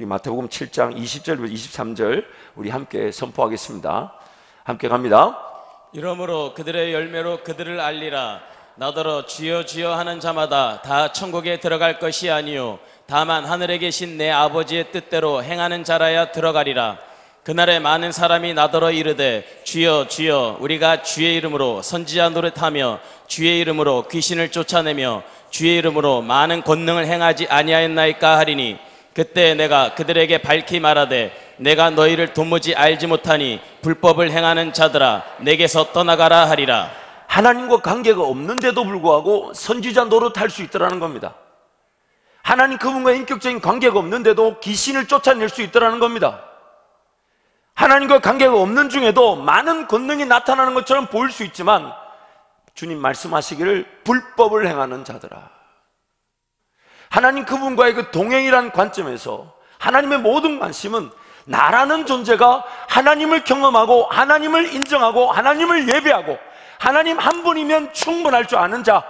우리 마태복음 7장 20절부터 23절 우리 함께 선포하겠습니다. 함께 갑니다. 이러므로 그들의 열매로 그들을 알리라. 나더러 주여 주여 하는 자마다 다 천국에 들어갈 것이 아니요 다만 하늘에 계신 내 아버지의 뜻대로 행하는 자라야 들어가리라. 그날에 많은 사람이 나더러 이르되 주여 주여 우리가 주의 이름으로 선지자 노릇하며 주의 이름으로 귀신을 쫓아내며 주의 이름으로 많은 권능을 행하지 아니하였나이까 하리니, 그때 내가 그들에게 밝히 말하되 내가 너희를 도무지 알지 못하니 불법을 행하는 자들아 내게서 떠나가라 하리라. 하나님과 관계가 없는데도 불구하고 선지자 노릇할 수 있더라는 겁니다. 하나님 그분과 인격적인 관계가 없는데도 귀신을 쫓아낼 수 있더라는 겁니다. 하나님과 관계가 없는 중에도 많은 권능이 나타나는 것처럼 보일 수 있지만 주님 말씀하시기를 불법을 행하는 자들아. 하나님 그분과의 그 동행이라는 관점에서 하나님의 모든 관심은 나라는 존재가 하나님을 경험하고 하나님을 인정하고 하나님을 예배하고 하나님 한 분이면 충분할 줄 아는 자,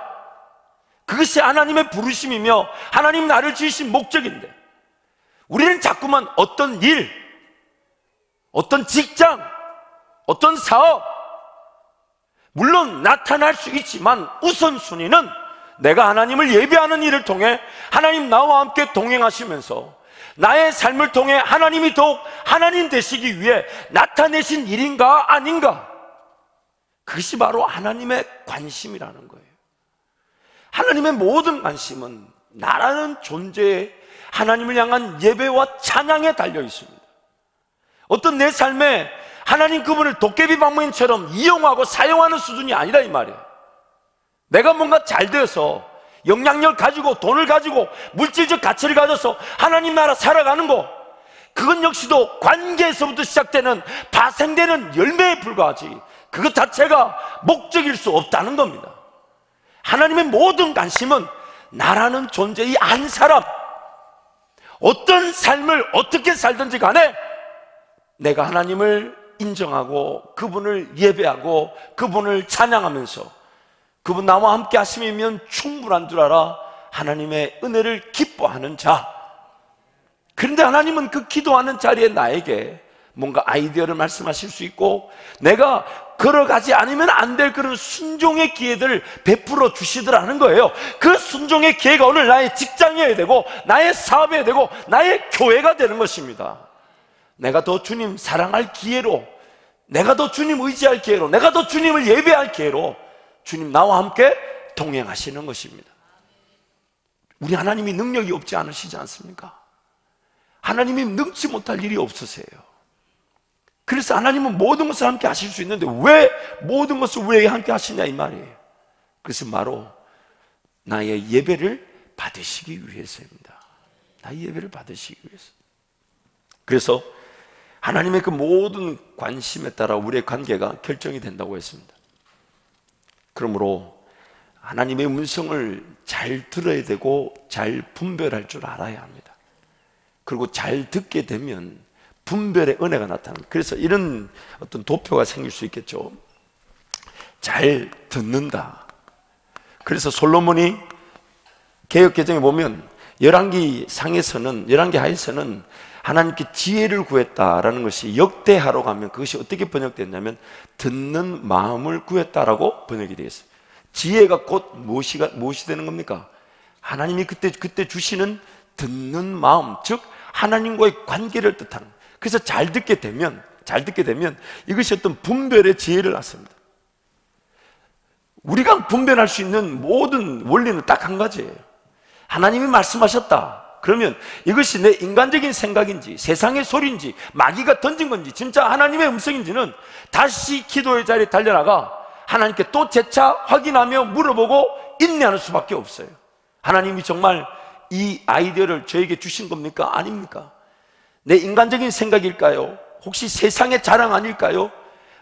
그것이 하나님의 부르심이며 하나님 나를 지으신 목적인데, 우리는 자꾸만 어떤 일, 어떤 직장, 어떤 사업, 물론 나타날 수 있지만 우선순위는 내가 하나님을 예배하는 일을 통해 하나님 나와 함께 동행하시면서 나의 삶을 통해 하나님이 더욱 하나님 되시기 위해 나타내신 일인가 아닌가, 그것이 바로 하나님의 관심이라는 거예요. 하나님의 모든 관심은 나라는 존재에 하나님을 향한 예배와 찬양에 달려 있습니다. 어떤 내 삶에 하나님 그분을 도깨비 방문처럼 이용하고 사용하는 수준이 아니라 이 말이에요. 내가 뭔가 잘 되어서 영향력 가지고 돈을 가지고 물질적 가치를 가져서 하나님 나라 살아가는 거, 그건 역시도 관계에서부터 시작되는 파생되는 열매에 불과하지 그것 자체가 목적일 수 없다는 겁니다. 하나님의 모든 관심은 나라는 존재의 한 사람, 어떤 삶을 어떻게 살든지 간에 내가 하나님을 인정하고 그분을 예배하고 그분을 찬양하면서 그분 나와 함께 하심이면 충분한 줄 알아 하나님의 은혜를 기뻐하는 자. 그런데 하나님은 그 기도하는 자리에 나에게 뭔가 아이디어를 말씀하실 수 있고 내가 걸어가지 않으면 안 될 그런 순종의 기회들을 베풀어 주시더라는 거예요. 그 순종의 기회가 오늘 나의 직장이어야 되고 나의 사업이어야 되고 나의 교회가 되는 것입니다. 내가 더 주님 사랑할 기회로, 내가 더 주님 의지할 기회로, 내가 더 주님을 예배할 기회로 주님 나와 함께 동행하시는 것입니다. 우리 하나님이 능력이 없지 않으시지 않습니까? 하나님이 능치 못할 일이 없으세요. 그래서 하나님은 모든 것을 함께 하실 수 있는데 왜 모든 것을 우리에게 함께 하시냐 이 말이에요. 그것은 바로 나의 예배를 받으시기 위해서입니다. 나의 예배를 받으시기 위해서. 그래서 하나님의 그 모든 관심에 따라 우리의 관계가 결정이 된다고 했습니다. 그러므로 하나님의 음성을 잘 들어야 되고 잘 분별할 줄 알아야 합니다. 그리고 잘 듣게 되면 분별의 은혜가 나타납니다. 그래서 이런 어떤 도표가 생길 수 있겠죠. 잘 듣는다. 그래서 솔로몬이 개역개정에 보면 열왕기 상에서는, 열왕기 하에서는 하나님께 지혜를 구했다라는 것이 역대하로 가면 그것이 어떻게 번역됐냐면 듣는 마음을 구했다라고 번역이 되어 있어요. 지혜가 곧 무엇이 되는 겁니까? 하나님이 그때 주시는 듣는 마음, 즉 하나님과의 관계를 뜻하는. 그래서 잘 듣게 되면 이것이 어떤 분별의 지혜를 낳습니다. 우리가 분별할 수 있는 모든 원리는 딱 한 가지예요. 하나님이 말씀하셨다. 그러면 이것이 내 인간적인 생각인지 세상의 소리인지 마귀가 던진 건지 진짜 하나님의 음성인지는 다시 기도의 자리에 달려나가 하나님께 또 재차 확인하며 물어보고 인내하는 수밖에 없어요. 하나님이 정말 이 아이디어를 저에게 주신 겁니까? 아닙니까? 내 인간적인 생각일까요? 혹시 세상의 자랑 아닐까요?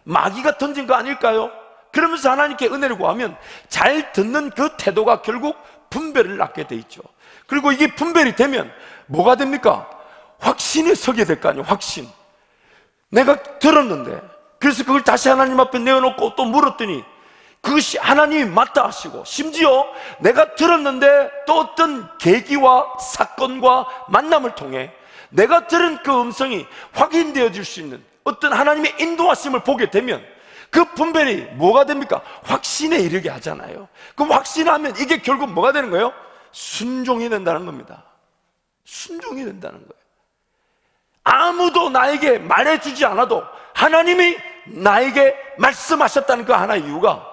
마귀가 던진 거 아닐까요? 그러면서 하나님께 은혜를 구하면 잘 듣는 그 태도가 결국 분별을 낳게 돼 있죠. 그리고 이게 분별이 되면 뭐가 됩니까? 확신에 서게 될 거 아니에요. 확신. 내가 들었는데 그래서 그걸 다시 하나님 앞에 내어놓고 또 물었더니 그것이 하나님이 맞다 하시고, 심지어 내가 들었는데 또 어떤 계기와 사건과 만남을 통해 내가 들은 그 음성이 확인되어질 수 있는 어떤 하나님의 인도하심을 보게 되면 그 분별이 뭐가 됩니까? 확신에 이르게 하잖아요. 그럼 확신하면 이게 결국 뭐가 되는 거예요? 순종이 된다는 겁니다. 순종이 된다는 거예요. 아무도 나에게 말해주지 않아도 하나님이 나에게 말씀하셨다는 그 하나의 이유가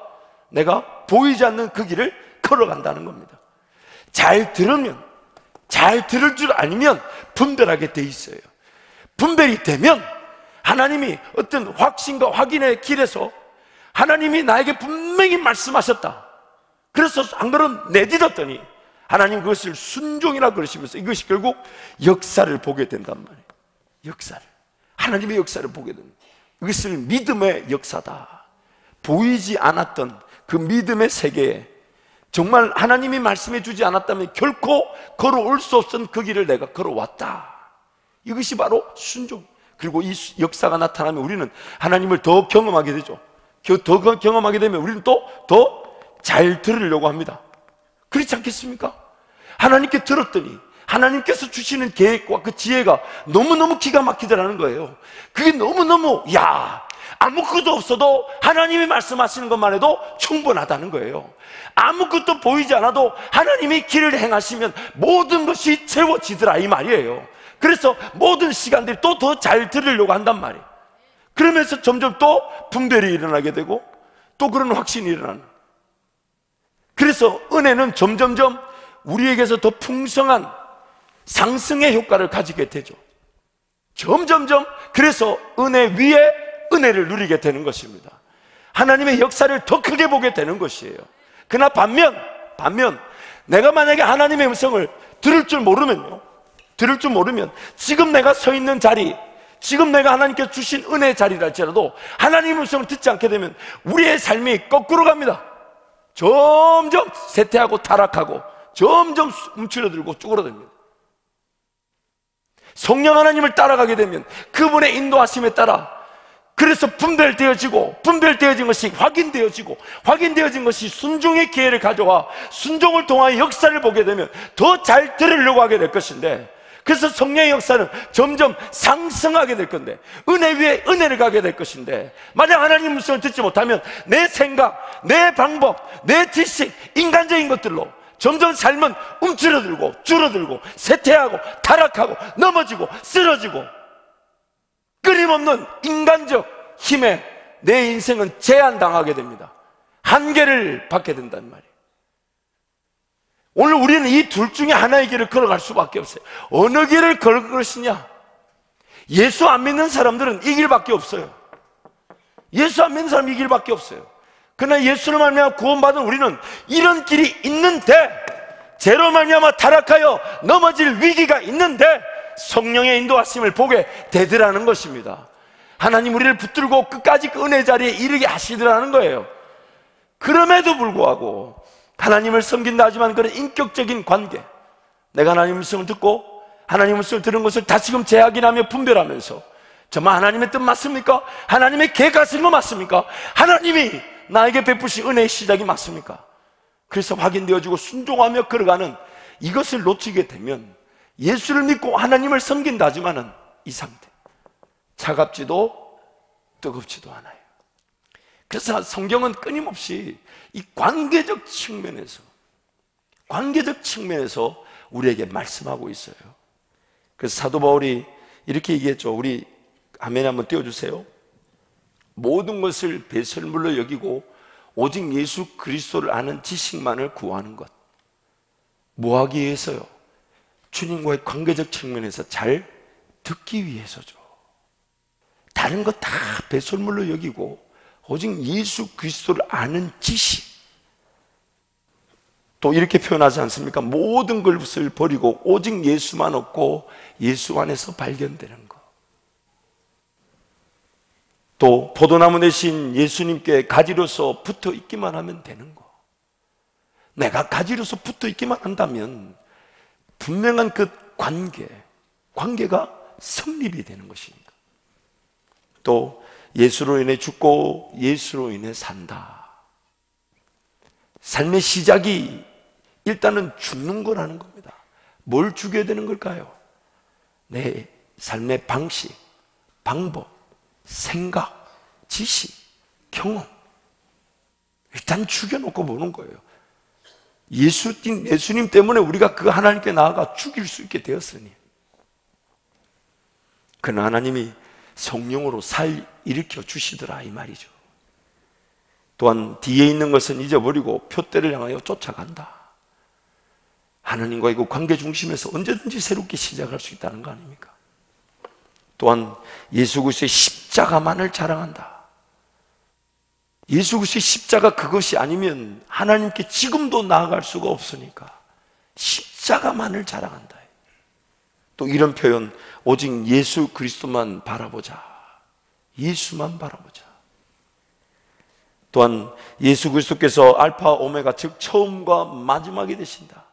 내가 보이지 않는 그 길을 걸어간다는 겁니다. 잘 들으면, 잘 들을 줄 아니면 분별하게 돼 있어요. 분별이 되면 하나님이 어떤 확신과 확인의 길에서 하나님이 나에게 분명히 말씀하셨다. 그래서 안 그러면 내딛었더니 하나님 그것을 순종이라 그러시면서 이것이 결국 역사를 보게 된단 말이에요. 역사를, 하나님의 역사를 보게 됩니다. 이것을 믿음의 역사다. 보이지 않았던 그 믿음의 세계에 정말 하나님이 말씀해 주지 않았다면 결코 걸어올 수 없던 그 길을 내가 걸어왔다. 이것이 바로 순종. 그리고 이 역사가 나타나면 우리는 하나님을 더 경험하게 되죠. 더 경험하게 되면 우리는 또 더 잘 들으려고 합니다. 그렇지 않겠습니까? 하나님께 들었더니 하나님께서 주시는 계획과 그 지혜가 너무너무 기가 막히더라는 거예요. 그게 너무너무 아무것도 없어도 하나님이 말씀하시는 것만 해도 충분하다는 거예요. 아무것도 보이지 않아도 하나님이 길을 행하시면 모든 것이 채워지더라 이 말이에요. 그래서 모든 시간들이 또 더 잘 들으려고 한단 말이에요. 그러면서 점점 또 분별이 일어나게 되고 또 그런 확신이 일어나는. 그래서 은혜는 점점점 우리에게서 더 풍성한 상승의 효과를 가지게 되죠. 점점점. 그래서 은혜 위에 은혜를 누리게 되는 것입니다. 하나님의 역사를 더 크게 보게 되는 것이에요. 그러나 반면 내가 만약에 하나님의 음성을 들을 줄 모르면 지금 내가 서 있는 자리, 지금 내가 하나님께서 주신 은혜의 자리라 할지라도 하나님의 음성을 듣지 않게 되면 우리의 삶이 거꾸로 갑니다. 점점 쇠퇴하고 타락하고 점점 움츠러들고 쭈그러듭니다. 성령 하나님을 따라가게 되면 그분의 인도하심에 따라, 그래서 분별되어진 것이 확인되어진 것이 순종의 기회를 가져와 순종을 통하여 역사를 보게 되면 더 잘 들으려고 하게 될 것인데, 그래서 성령의 역사는 점점 상승하게 될 건데, 은혜 위에 은혜를 가게 될 것인데, 만약 하나님 음성을 듣지 못하면 내 생각, 내 방법, 내 지식, 인간적인 것들로 점점 삶은 움츠러들고 줄어들고 쇠퇴하고 타락하고 넘어지고 쓰러지고 끊임없는 인간적 힘에 내 인생은 제한당하게 됩니다. 한계를 받게 된단 말이에요. 오늘 우리는 이 둘 중에 하나의 길을 걸어갈 수밖에 없어요. 어느 길을 걸을 것이냐? 예수 안 믿는 사람들은 이 길밖에 없어요. 예수 안 믿는 사람은 이 길밖에 없어요. 그러나 예수를 말미암아 구원받은 우리는 이런 길이 있는데, 죄로 말미암아 타락하여 넘어질 위기가 있는데 성령의 인도하심을 보게 되더라는 것입니다. 하나님 우리를 붙들고 끝까지 그 은혜 자리에 이르게 하시더라는 거예요. 그럼에도 불구하고 하나님을 섬긴다 하지만 그런 인격적인 관계, 내가 하나님의 음성을 듣고 하나님의 음성을 들은 것을 다시금 재확인하며 분별하면서 정말 하나님의 뜻 맞습니까? 하나님의 계획 하신 거 맞습니까? 하나님이 나에게 베푸신 은혜의 시작이 맞습니까? 그래서 확인되어지고 순종하며 걸어가는 이것을 놓치게 되면 예수를 믿고 하나님을 섬긴다 하지만은 이 상태, 차갑지도 뜨겁지도 않아요. 그래서 성경은 끊임없이 이 관계적 측면에서 우리에게 말씀하고 있어요. 그래서 사도 바울이 이렇게 얘기했죠. 우리 아멘 한번 띄워주세요. 모든 것을 배설물로 여기고 오직 예수 그리스도를 아는 지식만을 구하는 것. 뭐 하기 위해서요? 주님과의 관계적 측면에서 잘 듣기 위해서죠. 다른 거 다 배설물로 여기고 오직 예수 그리스도를 아는 지식. 또 이렇게 표현하지 않습니까? 모든 것을 버리고 오직 예수만 얻고 예수 안에서 발견되는 것. 또 포도나무 대신 예수님께 가지로서 붙어 있기만 하면 되는 것. 내가 가지로서 붙어 있기만 한다면 분명한 그 관계가 성립이 되는 것입니다. 또 예수로 인해 죽고 예수로 인해 산다. 삶의 시작이 일단은 죽는 거라는 겁니다. 뭘 죽여야 되는 걸까요? 내 삶의 방식, 방법, 생각, 지식, 경험 일단 죽여놓고 보는 거예요. 예수님 때문에 우리가 그 하나님께 나아가 죽일 수 있게 되었으니, 그는 하나님이 성령으로 살 일으켜 주시더라 이 말이죠. 또한 뒤에 있는 것은 잊어버리고 표대를 향하여 쫓아간다. 하나님과의 그 관계 중심에서 언제든지 새롭게 시작할 수 있다는 거 아닙니까? 또한 예수 그리스도의 십자가만을 자랑한다. 예수 그리스도의 십자가 그것이 아니면 하나님께 지금도 나아갈 수가 없으니까 십자가만을 자랑한다. 또 이런 표현, 오직 예수 그리스도만 바라보자. 예수만 바라보자. 또한 예수 그리스도께서 알파 오메가, 즉 처음과 마지막이 되신다.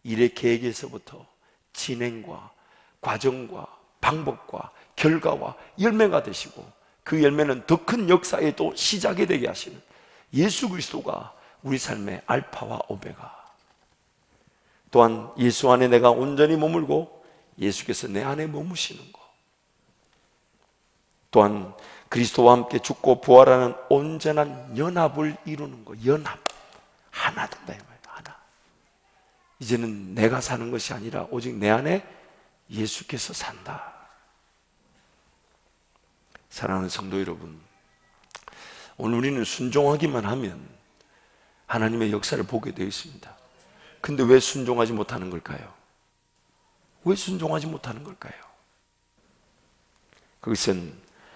일의 계획에서부터 진행과 과정과 방법과 결과와 열매가 되시고, 그 열매는 더 큰 역사의 또 시작이 되게 하시는 예수 그리스도가 우리 삶의 알파와 오메가. 또한 예수 안에 내가 온전히 머물고 예수께서 내 안에 머무시는 것. 또한 그리스도와 함께 죽고 부활하는 온전한 연합을 이루는 것. 연합, 하나 된다 이 말이에요. 하나. 이제는 내가 사는 것이 아니라 오직 내 안에 예수께서 산다. 사랑하는 성도 여러분, 오늘 우리는 순종하기만 하면 하나님의 역사를 보게 되어 있습니다. 근데 왜 순종하지 못하는 걸까요? 왜 순종하지 못하는 걸까요? 그것은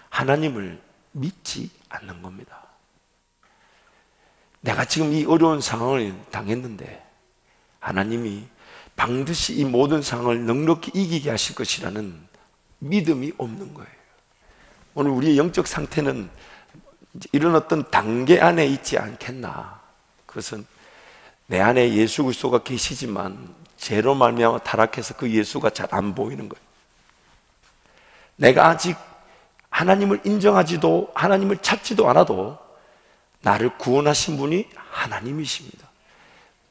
하나님을 믿지 않는 겁니다. 내가 지금 이 어려운 상황을 당했는데 하나님이 반드시 이 모든 상황을 넉넉히 이기게 하실 것이라는 믿음이 없는 거예요. 오늘 우리의 영적 상태는 이런 어떤 단계 안에 있지 않겠나. 그것은 내 안에 예수 그리스도가 계시지만 죄로 말미암아 타락해서 그 예수가 잘 안 보이는 거예요. 내가 아직 하나님을 인정하지도 하나님을 찾지도 않아도 나를 구원하신 분이 하나님이십니다.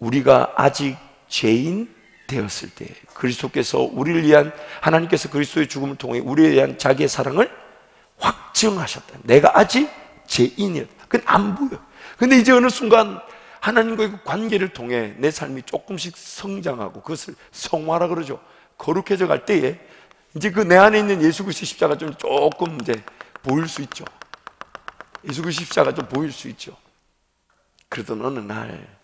우리가 아직 죄인 되었을 때 그리스도께서 우리를 위한, 하나님께서 그리스도의 죽음을 통해 우리에 대한 자기의 사랑을 확증하셨다. 내가 아직 죄인이었다. 그건 안 보여. 근데 이제 어느 순간 하나님과의 그 관계를 통해 내 삶이 조금씩 성장하고 그것을 성화라 그러죠. 거룩해져 갈 때에 이제 그 내 안에 있는 예수 그리스도 십자가 좀 조금 이제 보일 수 있죠. 예수 그리스도 십자가 좀 보일 수 있죠. 그러던 어느 날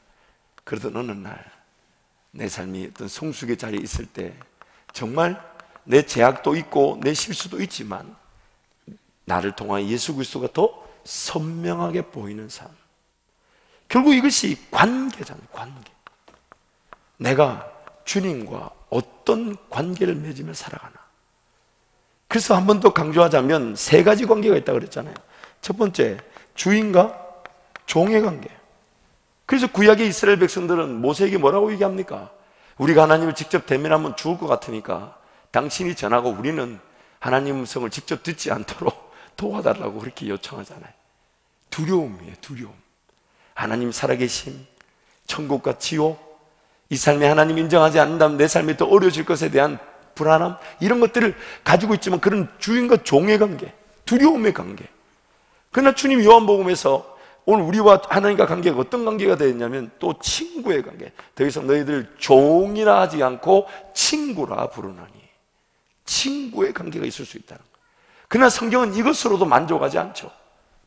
내 삶이 어떤 성숙의 자리에 있을 때 정말 내 죄악도 있고 내 실수도 있지만 나를 통하여 예수 그리스도가 더 선명하게 보이는 삶. 결국 이것이 관계잖아요. 관계. 내가 주님과 어떤 관계를 맺으며 살아가나. 그래서 한 번 더 강조하자면 세 가지 관계가 있다고 그랬잖아요. 첫 번째, 주인과 종의 관계. 그래서 구약의 이스라엘 백성들은 모세에게 뭐라고 얘기합니까? 우리가 하나님을 직접 대면하면 죽을 것 같으니까 당신이 전하고 우리는 하나님 음성을 직접 듣지 않도록 도와달라고 그렇게 요청하잖아요. 두려움이에요. 두려움. 하나님 살아계심, 천국과 지옥, 이 삶에 하나님 인정하지 않는다면 내 삶이 더 어려워질 것에 대한 불안함, 이런 것들을 가지고 있지만 그런 주인과 종의 관계, 두려움의 관계. 그러나 주님 요한복음에서 오늘 우리와 하나님과 관계가 어떤 관계가 되었냐면 또 친구의 관계. 더 이상 너희들 종이라 하지 않고 친구라 부르나니. 친구의 관계가 있을 수 있다는 거예요. 그러나 성경은 이것으로도 만족하지 않죠.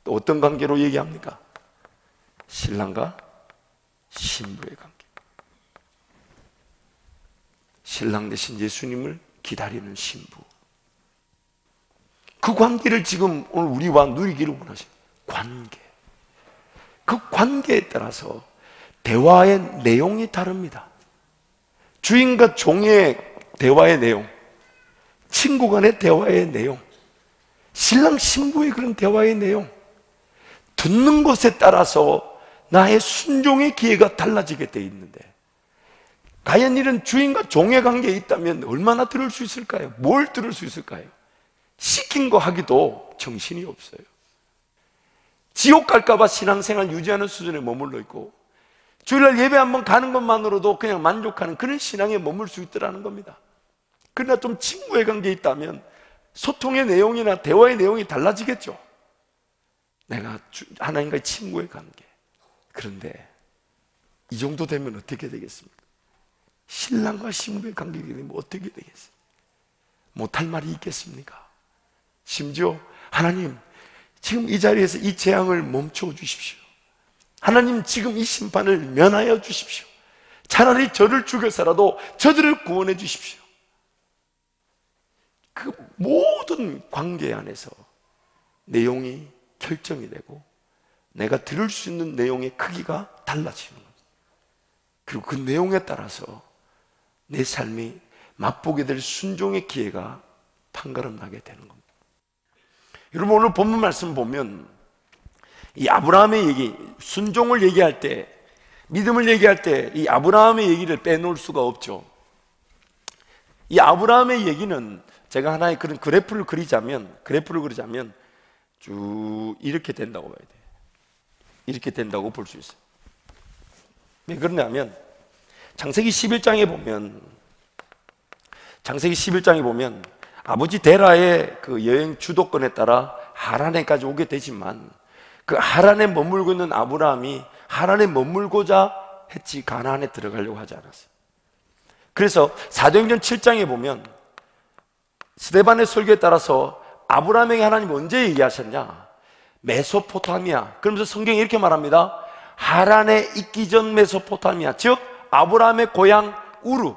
또 어떤 관계로 얘기합니까? 신랑과 신부의 관계. 신랑 대신 예수님을 기다리는 신부. 그 관계를 지금 오늘 우리와 누리기를 원하시는 관계. 그 관계에 따라서 대화의 내용이 다릅니다. 주인과 종의 대화의 내용, 친구 간의 대화의 내용, 신랑 신부의 그런 대화의 내용, 듣는 것에 따라서 나의 순종의 기회가 달라지게 돼 있는데, 과연 이런 주인과 종의 관계에 있다면 얼마나 들을 수 있을까요? 뭘 들을 수 있을까요? 시킨 거 하기도 정신이 없어요. 지옥 갈까봐 신앙생활 유지하는 수준에 머물러 있고 주일날 예배 한번 가는 것만으로도 그냥 만족하는 그런 신앙에 머물 수 있더라는 겁니다. 그러나 좀 친구의 관계에 있다면 소통의 내용이나 대화의 내용이 달라지겠죠. 내가 하나님과의 친구의 관계. 그런데 이 정도 되면 어떻게 되겠습니까? 신랑과 신부의 관계가 되면 어떻게 되겠어요? 못할 말이 있겠습니까? 심지어 하나님, 지금 이 자리에서 이 재앙을 멈춰 주십시오. 하나님, 지금 이 심판을 면하여 주십시오. 차라리 저를 죽여서라도 저들을 구원해 주십시오. 그 모든 관계 안에서 내용이 결정이 되고 내가 들을 수 있는 내용의 크기가 달라지는 겁니다. 그리고 그 내용에 따라서 내 삶이 맛보게 될 순종의 기회가 판가름 나게 되는 겁니다. 여러분, 오늘 본문 말씀 보면 이 아브라함의 얘기, 순종을 얘기할 때, 믿음을 얘기할 때 이 아브라함의 얘기를 빼놓을 수가 없죠. 이 아브라함의 얘기는 제가 하나의 그런 그래프를 그리자면 쭉 이렇게 된다고 봐야 돼요. 이렇게 된다고 볼 수 있어요. 왜 그러냐면 창세기 11장에 보면 아버지 데라의 그 여행 주도권에 따라 하란에까지 오게 되지만 그 하란에 머물고 있는 아브라함이 하란에 머물고자 했지 가나안에 들어가려고 하지 않았어요. 그래서 사도행전 7장에 보면 스데반의 설교에 따라서 아브라함에게 하나님 언제 얘기하셨냐? 메소포타미아. 그러면서 성경이 이렇게 말합니다. 하란에 있기 전 메소포타미아, 즉 아브라함의 고향 우르,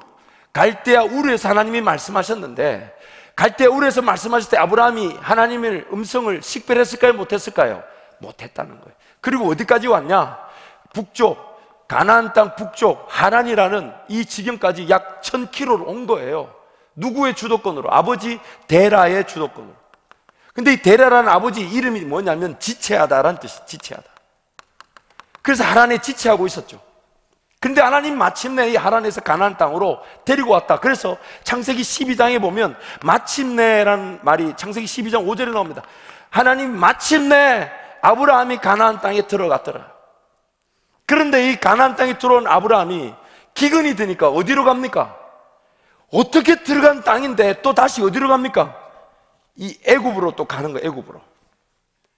갈대아 우르에서 하나님이 말씀하셨는데, 갈대아 우르에서 말씀하실 때 아브라함이 하나님의 음성을 식별했을까요? 못했을까요? 못했다는 거예요. 그리고 어디까지 왔냐? 북쪽, 가나안 땅 북쪽 하란이라는 이 지경까지 약 1000km를 온 거예요. 누구의 주도권으로? 아버지 데라의 주도권으로. 근데 이 데라라는 아버지 이름이 뭐냐면 지체하다라는 뜻이에요. 지체하다. 그래서 하란에 지체하고 있었죠. 근데 하나님 마침내 이 하란에서 가나안 땅으로 데리고 왔다. 그래서 창세기 12장에 보면 마침내라는 말이 창세기 12장 5절에 나옵니다. 하나님 마침내 아브라함이 가나안 땅에 들어갔더라. 그런데 이 가나안 땅에 들어온 아브라함이 기근이 드니까 어디로 갑니까? 어떻게 들어간 땅인데 또 다시 어디로 갑니까? 이 애굽으로 또 가는 거예요. 애굽으로.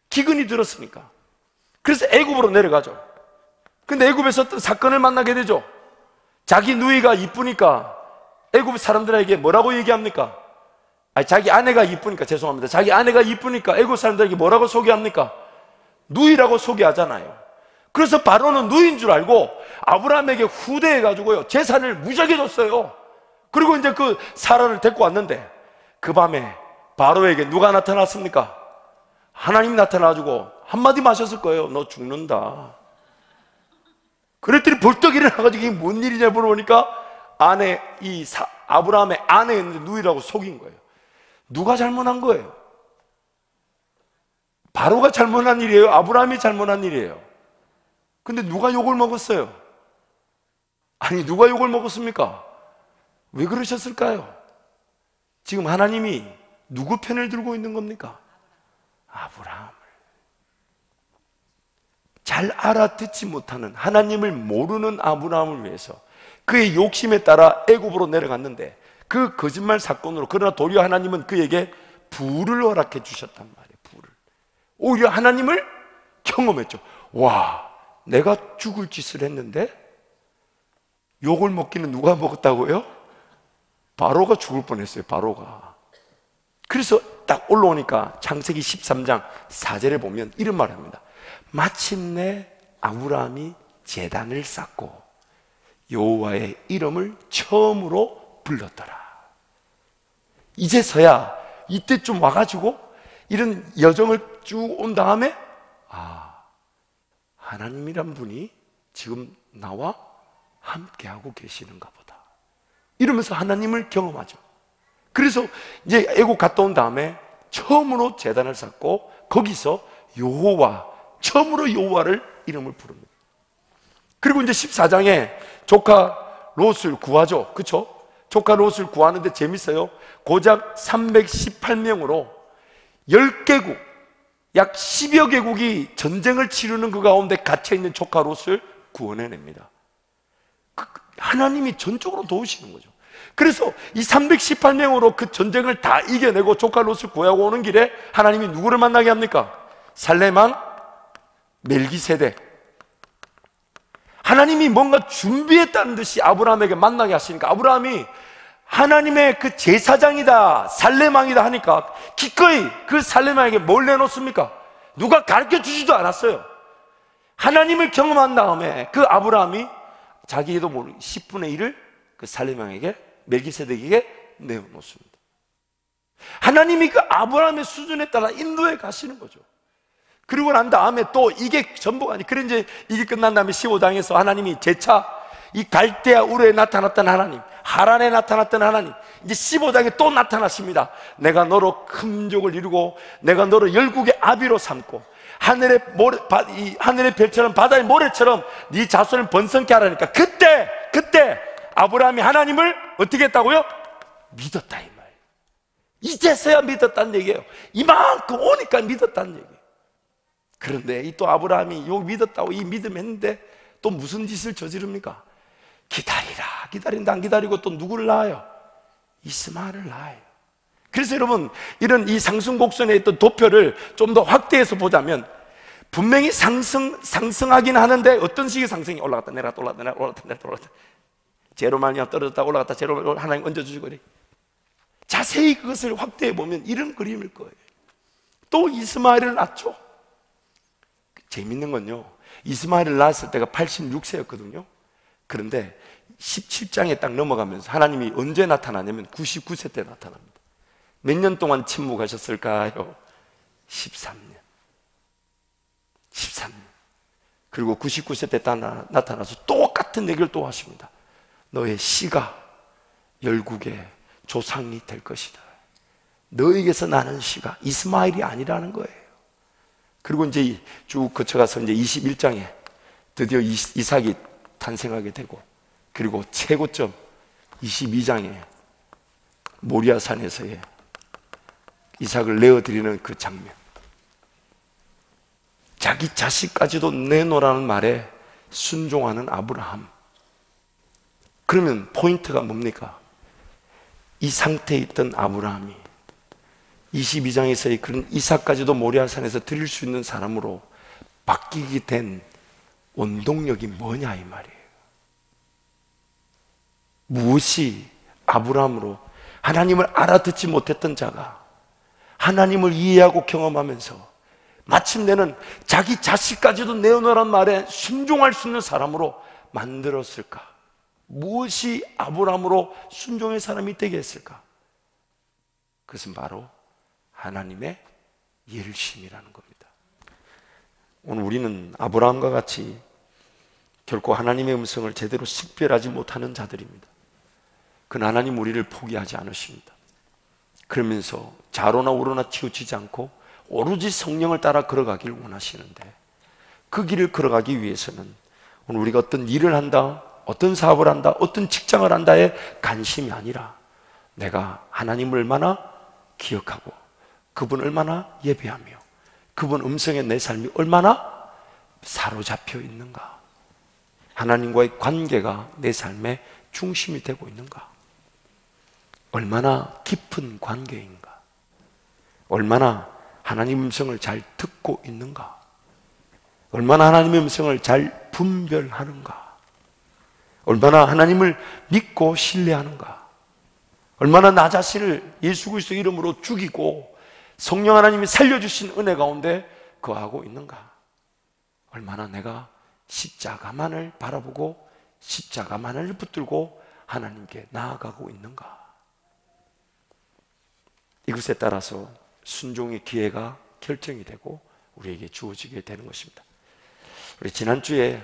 기근이 들었으니까. 그래서 애굽으로 내려가죠. 근데 애굽에서 어떤 사건을 만나게 되죠. 자기 누이가 이쁘니까 애굽 사람들에게 뭐라고 얘기합니까? 아니, 자기 아내가 이쁘니까, 죄송합니다. 자기 아내가 이쁘니까 애굽 사람들에게 뭐라고 소개합니까? 누이라고 소개하잖아요. 그래서 바로는 누이인 줄 알고 아브라함에게 후대해가지고요 재산을 무지하게 줬어요. 그리고 이제 그 사라를 데리고 왔는데 그 밤에 바로에게 누가 나타났습니까? 하나님이 나타나가지고 한마디 마셨을 거예요. 너 죽는다. 그랬더니 벌떡 일어나가지고 이게 뭔 일이냐 물어보니까 아브라함의 아내였는데 누이라고 속인 거예요. 누가 잘못한 거예요? 바로가 잘못한 일이에요? 아브라함이 잘못한 일이에요? 근데 누가 욕을 먹었어요? 아니, 누가 욕을 먹었습니까? 왜 그러셨을까요? 지금 하나님이 누구 편을 들고 있는 겁니까? 아브라함을. 잘 알아듣지 못하는, 하나님을 모르는 아브라함을 위해서 그의 욕심에 따라 애굽으로 내려갔는데 그 거짓말 사건으로, 그러나 도리어 하나님은 그에게 부를 허락해 주셨단 말이에요. 부를. 오히려 하나님을 경험했죠. 와, 내가 죽을 짓을 했는데 욕을 먹기는 누가 먹었다고요? 바로가 죽을 뻔했어요. 바로가. 그래서 딱 올라오니까 창세기 13장 4절에 보면 이런 말을 합니다. 마침내 아브라함이 제단을 쌓고 여호와의 이름을 처음으로 불렀더라. 이제서야 이때쯤 와가지고 이런 여정을 쭉 온 다음에 하나님이란 분이 지금 나와 함께하고 계시는가 보다 이러면서 하나님을 경험하죠. 그래서 이제 애국 갔다 온 다음에 처음으로 제단을 쌓고 거기서 처음으로 여호와를 이름을 부릅니다. 그리고 이제 14장에 조카 롯을 구하죠. 그렇죠? 조카 롯을 구하는데 재밌어요. 고작 318명으로 10개국, 약 10여 개국이 전쟁을 치르는 그 가운데 갇혀있는 조카 롯을 구원해냅니다. 하나님이 전적으로 도우시는 거죠. 그래서 이 318명으로 그 전쟁을 다 이겨내고 조카 롯을 구하고 오는 길에 하나님이 누구를 만나게 합니까? 살렘 왕 멜기세덱. 하나님이 뭔가 준비했다는 듯이 아브라함에게 만나게 하시니까 아브라함이 하나님의 그 제사장이다, 살렘 왕이다 하니까 기꺼이 그 살렘 왕에게 뭘 내놓습니까? 누가 가르쳐 주지도 않았어요. 하나님을 경험한 다음에 그 아브라함이 자기도 모르게 10분의 1을 그 살렘 왕에게, 멜기세덱에게 내어놓습니다. 하나님이 그 아브라함의 수준에 따라 인도해 가시는 거죠. 그리고 난 다음에 또 이게 전부가 아니, 그래 이제 이게 끝난 다음에 15장에서 하나님이 재차 이 갈대아 우르에 나타났던 하나님, 하란에 나타났던 하나님, 이제 15장에 또 나타나십니다. 내가 너로 큰 족을 이루고 내가 너를 열국의 아비로 삼고 하늘의 모래, 하늘의 별처럼 바다의 모래처럼 네 자손을 번성케 하라니까 그때 아브라함이 하나님을 어떻게 했다고요? 믿었다 이 말. 이제서야 믿었다는 얘기예요. 이만큼 오니까 믿었다는 얘기예요. 그런데 이 또 아브라함이 요 믿었다고 이 믿음했는데 또 무슨 짓을 저지릅니까? 기다린다 안 기다리고 또 누구를 낳아요? 이스마엘을 낳아요. 그래서 여러분, 이런 이 상승곡선에 있던 도표를 좀 더 확대해서 보자면 분명히 상승하긴 하는데 어떤 식의 상승이 올라갔다 내려갔다 올라갔다 내려갔다 제로만이야 떨어졌다 올라갔다 제로 하나님 얹어주시고 그래. 자세히 그것을 확대해 보면 이런 그림일 거예요. 또 이스마엘을 낳죠. 재밌는 건요, 이스마엘을 낳았을 때가 86세였거든요 그런데 17장에 딱 넘어가면서 하나님이 언제 나타나냐면 99세 때 나타납니다. 몇 년 동안 침묵하셨을까요? 13년. 그리고 99세 때 나타나서 똑같은 얘기를 또 하십니다. 너의 씨가 열국의 조상이 될 것이다. 너에게서 나는 씨가 이스마엘이 아니라는 거예요. 그리고 이제 쭉 거쳐가서 이제 21장에 드디어 이삭이 탄생하게 되고, 그리고 최고점 22장에 모리아산에서의 이삭을 내어드리는 그 장면. 자기 자식까지도 내놓으라는 말에 순종하는 아브라함. 그러면 포인트가 뭡니까? 이 상태에 있던 아브라함이 22장에서의 그런 이삭까지도 모리아산에서 드릴 수 있는 사람으로 바뀌게 된 원동력이 뭐냐 이 말이에요. 무엇이 아브라함으로 하나님을 알아듣지 못했던 자가 하나님을 이해하고 경험하면서 마침내는 자기 자식까지도 내어놓으란 말에 순종할 수 있는 사람으로 만들었을까? 무엇이 아브라함으로 순종의 사람이 되게 했을까? 그것은 바로 하나님의 열심이라는 겁니다. 오늘 우리는 아브라함과 같이 결코 하나님의 음성을 제대로 식별하지 못하는 자들입니다. 그러나 하나님 우리를 포기하지 않으십니다. 그러면서 좌로나 우로나 치우치지 않고 오로지 성령을 따라 걸어가기를 원하시는데, 그 길을 걸어가기 위해서는 오늘 우리가 어떤 일을 한다, 어떤 사업을 한다, 어떤 직장을 한다에 관심이 아니라 내가 하나님을 얼마나 기억하고 그분 얼마나 예배하며 그분 음성에 내 삶이 얼마나 사로잡혀 있는가, 하나님과의 관계가 내 삶의 중심이 되고 있는가, 얼마나 깊은 관계인가, 얼마나 하나님 음성을 잘 듣고 있는가, 얼마나 하나님의 음성을 잘 분별하는가, 얼마나 하나님을 믿고 신뢰하는가, 얼마나 나 자신을 예수 그리스도 이름으로 죽이고 성령 하나님이 살려주신 은혜 가운데 거하고 있는가, 얼마나 내가 십자가만을 바라보고 십자가만을 붙들고 하나님께 나아가고 있는가. 이것에 따라서 순종의 기회가 결정이 되고 우리에게 주어지게 되는 것입니다. 우리 지난주에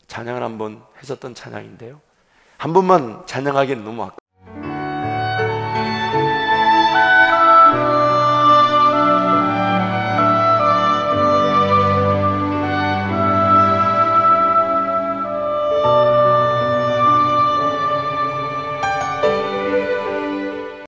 찬양을 한번 했었던 찬양인데요, 한 번만 찬양하기엔 너무